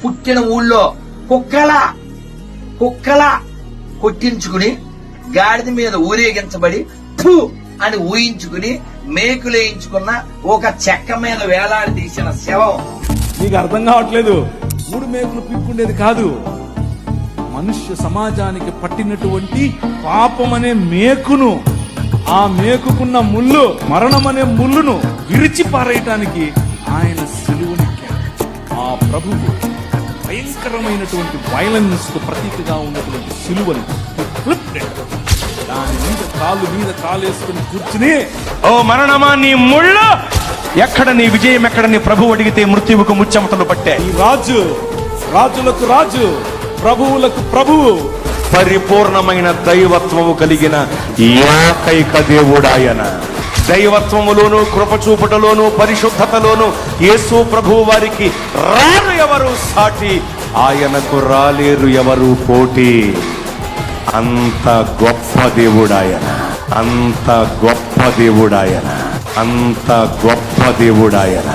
పుట్టిన ఊళ్ళో కుక్కల కొట్టించుకుని గాడిద మీద ఊరేగించబడి ఫు అని ఊహించుకుని మేకులేయించుకున్న ఒక చెక్క మీద వేలాడి తీసిన శవం. నీకు అర్థం కావట్లేదు. 3 మేకులు పీక్కుండేది కాదు, మనుష్య సమాజానికి పట్టినటువంటి పాపం అనే మేకును, ఆ మేకుకున్న ముళ్ళు, మరణం అనే ముళ్ళును విరిచి పారేయటానికి ఆయన సిలువనెక్కాడు. ఆ ప్రభువు భయంకరమైనటువంటి వైలెన్స్ కు ప్రతీకగా ఉన్నటువంటి సిలువని దాని మీద కాలు వేసుకుని కూర్చుని, ఓ మరణమా నీ ముళ్ళు ఎక్కడ, నీ విజయం ఎక్కడ? నీ ప్రభు అడిగితే మృత్యువుకు ముచ్చెమటలు పట్టే. ఈ రాజు, రాజులకు రాజు, ప్రభువులకు ప్రభువు, పరిపూర్ణమైన దైవత్వము కలిగిన ఏకైక దేవుడాయన. దైవత్వములోను, కృపచూపుటలోను, పరిశుద్ధతలోను యేసు ప్రభువు వారికి రారు ఎవరు సాటి, ఆయనకు రాలేరు ఎవరు పోటీ. అంత గొప్ప దేవుడాయన, అంత గొప్ప దేవుడాయన, అంత గొప్ప దేవుడాయన.